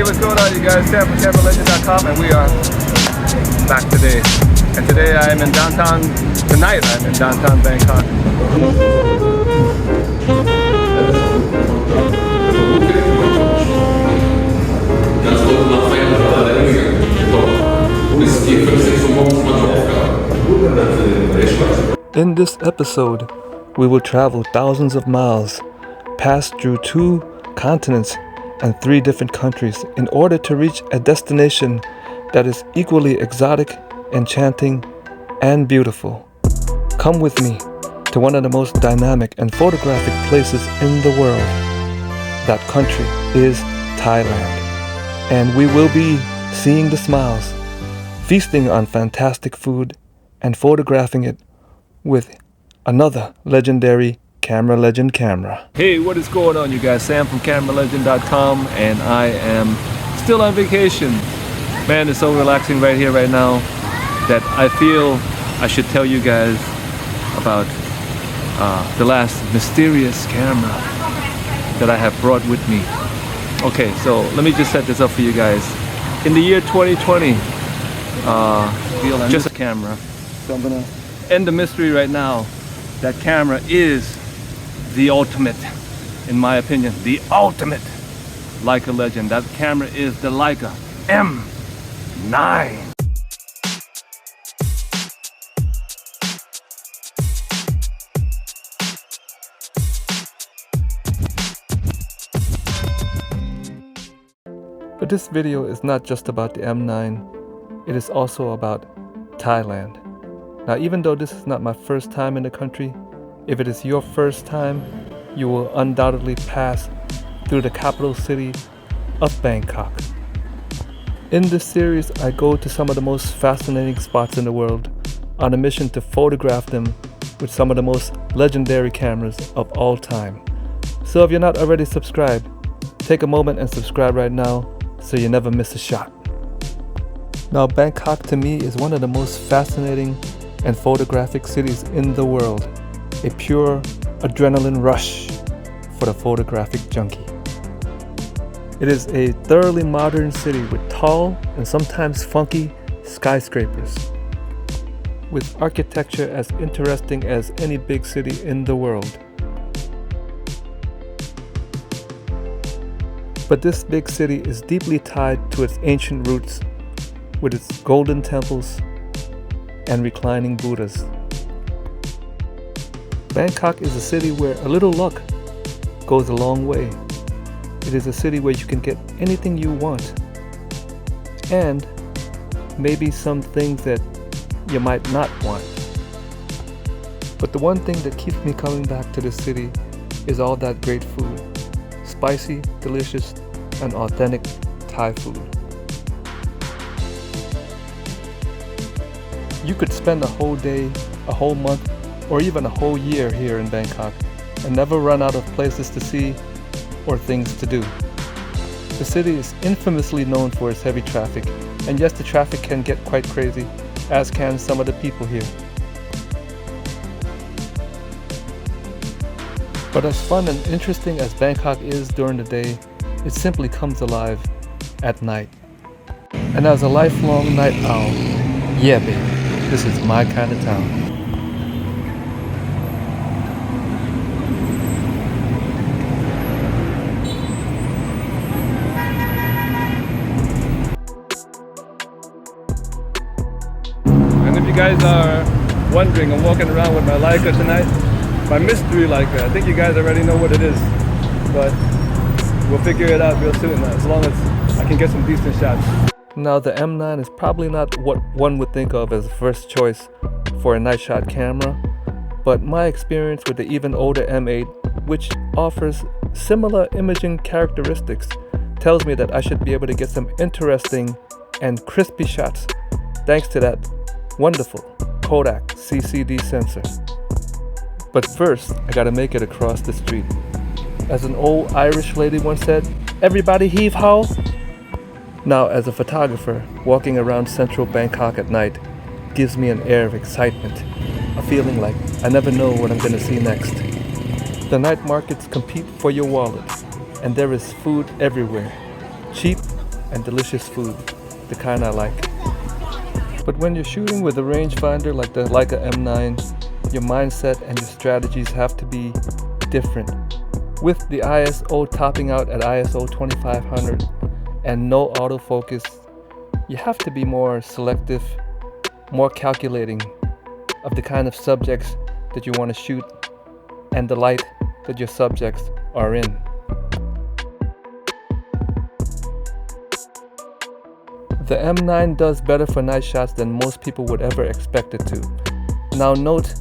Hey, what's going on, you guys? Sam from CameraLegend.com, and we are back today. And today I am in downtown, tonight I'm in downtown Bangkok. In this episode, we will travel thousands of miles, pass through 2 continents and 3 different countries in order to reach a destination that is equally exotic, enchanting, and beautiful. Come with me to one of the most dynamic and photographic places in the world. That country is Thailand, and we will be seeing the smiles, feasting on fantastic food, and photographing it with another legendary camera legend camera. Hey, what is going on, you guys? Sam from CameraLegend.com, and I am still on vacation. Man, it's so relaxing right here, right now, that I feel I should tell you guys about the last mysterious camera that I have brought with me. Okay, so let me just set this up for you guys. In the year 2020, just a camera. So I'm gonna end the mystery right now. That camera is the ultimate, in my opinion, the ultimate Leica legend. That camera is the Leica M9. But this video is not just about the M9, it is also about Thailand. Now, even though this is not my first time in the country, if it is your first time, you will undoubtedly pass through the capital city of Bangkok. In this series, I go to some of the most fascinating spots in the world on a mission to photograph them with some of the most legendary cameras of all time. So if you're not already subscribed, take a moment and subscribe right now so you never miss a shot. Now, Bangkok to me is one of the most fascinating and photographic cities in the world. A pure adrenaline rush for the photographic junkie. It is a thoroughly modern city with tall and sometimes funky skyscrapers, with architecture as interesting as any big city in the world. But this big city is deeply tied to its ancient roots, with its golden temples and reclining Buddhas. Bangkok is a city where a little luck goes a long way. It is a city where you can get anything you want, and maybe some things that you might not want. But the one thing that keeps me coming back to this city is all that great food. Spicy, delicious, and authentic Thai food. You could spend a whole day, a whole month, or even a whole year here in Bangkok and never run out of places to see or things to do. The city is infamously known for its heavy traffic, and yes, the traffic can get quite crazy, as can some of the people here. But as fun and interesting as Bangkok is during the day, it simply comes alive at night. And as a lifelong night owl, yeah baby, this is my kind of town. And if you guys are wondering, I'm walking around with my Leica tonight, my mystery Leica. I think you guys already know what it is, but we'll figure it out real soon, as long as I can get some decent shots. Now, the M9 is probably not what one would think of as the first choice for a night shot camera, but my experience with the even older M8, which offers similar imaging characteristics, tells me that I should be able to get some interesting and crispy shots thanks to that wonderful Kodak CCD sensor. But first, I gotta make it across the street. As an old Irish lady once said, everybody heave ho. Now, as a photographer, walking around central Bangkok at night gives me an air of excitement, a feeling like I never know what I'm gonna see next. The night markets compete for your wallet, and there is food everywhere. Cheap, and delicious food, the kind I like. But when you're shooting with a rangefinder like the Leica M9, your mindset and your strategies have to be different. With the ISO topping out at ISO 2500 and no autofocus, you have to be more selective, more calculating of the kind of subjects that you want to shoot and the light that your subjects are in. The M9 does better for night shots than most people would ever expect it to. Now note,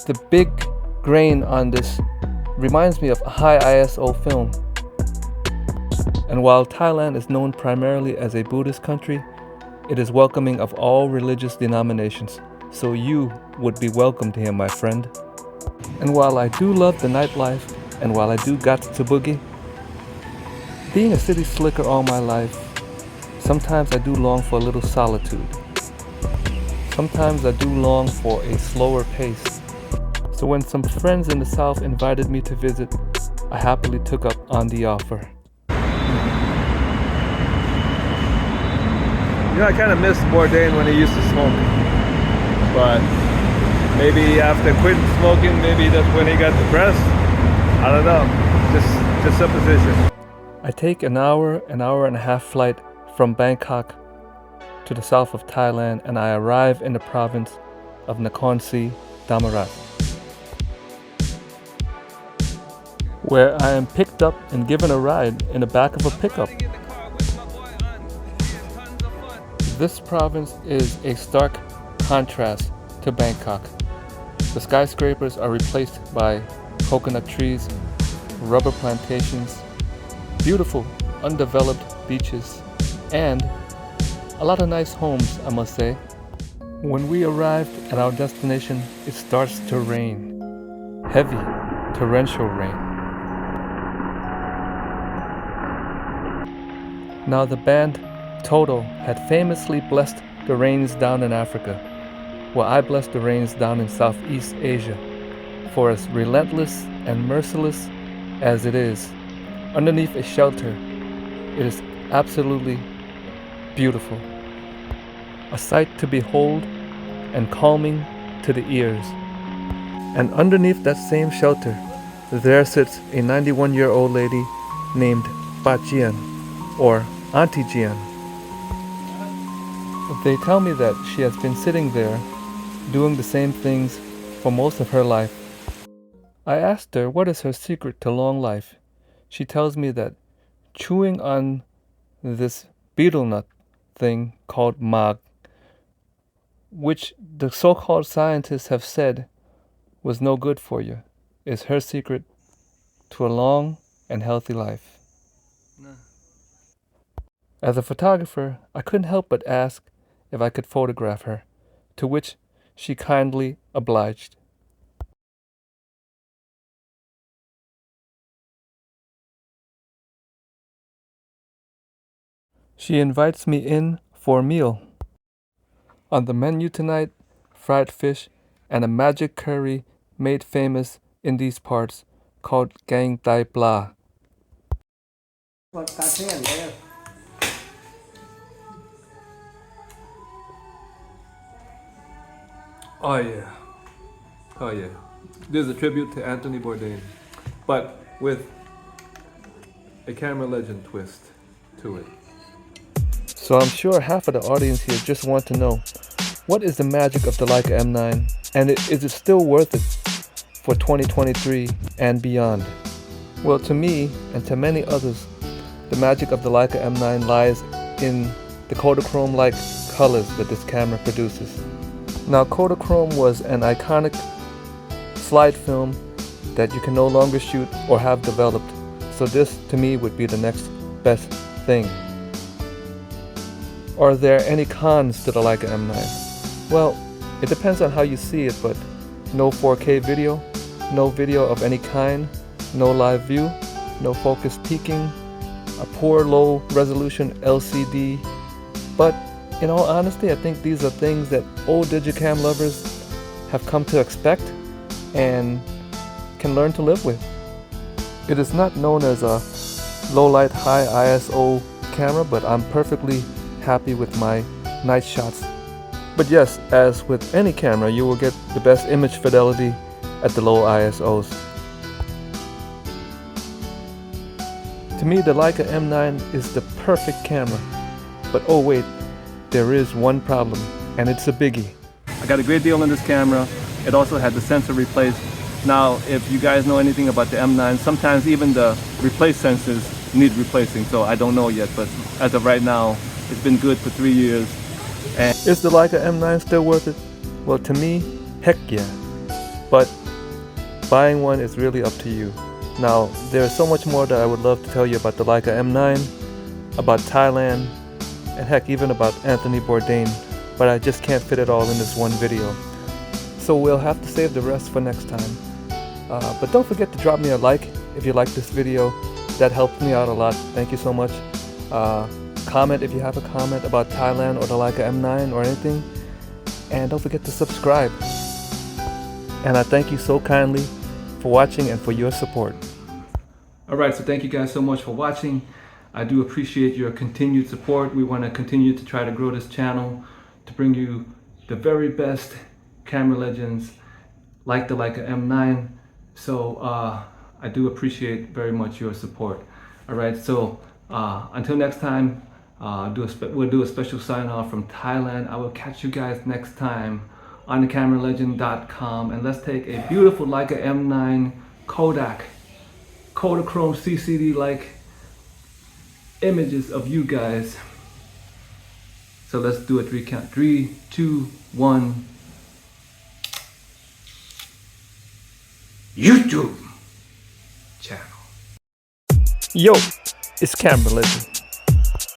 the big grain on this reminds me of a high ISO film. And while Thailand is known primarily as a Buddhist country, it is welcoming of all religious denominations, so you would be welcomed here, my friend. And while I do love the nightlife, and while I do got to boogie, being a city slicker all my life, sometimes I do long for a little solitude. Sometimes I do long for a slower pace. So when some friends in the South invited me to visit, I happily took up on the offer. You know, I kind of miss Bourdain when he used to smoke. But maybe after quitting smoking, maybe that's when he got depressed. I don't know. Just supposition. I take an hour and a half flight from Bangkok to the south of Thailand, and I arrive in the province of Nakhon, Thammarat, where I am picked up and given a ride in the back of a pickup. This province is a stark contrast to Bangkok. The skyscrapers are replaced by coconut trees, rubber plantations, beautiful undeveloped beaches, and a lot of nice homes, I must say. When we arrived at our destination, it starts to rain. Heavy, torrential rain. Now the band Toto had famously blessed the rains down in Africa. Well, I bless the rains down in Southeast Asia. For as relentless and merciless as it is, underneath a shelter, it is absolutely beautiful. A sight to behold and calming to the ears. And underneath that same shelter, there sits a 91-year-old lady named Ba Jian, or Auntie Jian. They tell me that she has been sitting there doing the same things for most of her life. I asked her what is her secret to long life. She tells me that chewing on this betel nut thing called mag, which the so-called scientists have said was no good for you, is her secret to a long and healthy life. As a photographer, I couldn't help but ask if I could photograph her, to which she kindly obliged. She invites me in for a meal. On the menu tonight, fried fish and a magic curry made famous in these parts called gang tai pla. Oh yeah. Oh yeah. This is a tribute to Anthony Bourdain, but with a camera legend twist to it. So I'm sure half of the audience here just want to know, what is the magic of the Leica M9, and is it still worth it for 2023 and beyond? Well, to me and to many others, the magic of the Leica M9 lies in the Kodachrome-like colors that this camera produces. Now, Kodachrome was an iconic slide film that you can no longer shoot or have developed, so this to me would be the next best thing. Are there any cons to the Leica M9? Well, it depends on how you see it, but no 4K video, no video of any kind, no live view, no focus peaking, a poor low resolution LCD. But in all honesty, I think these are things that old Digicam lovers have come to expect and can learn to live with. It is not known as a low light high ISO camera, but I'm perfectly happy with my night shots. But yes, as with any camera, you will get the best image fidelity at the low ISOs. To me, the Leica M9 is the perfect camera. But oh wait, there is one problem, and it's a biggie. I got a great deal on this camera. It also had the sensor replaced. Now, if you guys know anything about the M9, sometimes even the replaced sensors need replacing, so I don't know yet, but as of right now, it's been good for 3 years. And is the Leica M9 still worth it? Well, to me, heck yeah. But buying one is really up to you. Now, there's so much more that I would love to tell you about the Leica M9, about Thailand, and heck, even about Anthony Bourdain, but I just can't fit it all in this one video. So we'll have to save the rest for next time. But don't forget to drop me a like if you like this video. That helps me out a lot. Thank you so much. Comment if you have a comment about Thailand or the Leica M9 or anything. And don't forget to subscribe. And I thank you so kindly for watching and for your support. alright, so thank you guys so much for watching. I do appreciate your continued support. We want to continue to try to grow this channel to bring you the very best camera legends like the Leica M9. So I do appreciate very much your support. Alright, so until next time, we'll do a special sign off from Thailand. I will catch you guys next time on theCameraLegend.com, and let's take a beautiful Leica M9 Kodak Kodachrome CCD like images of you guys. So let's do a 3 count. 3, 2, 1. YouTube channel. Yo, it's Camera Legend.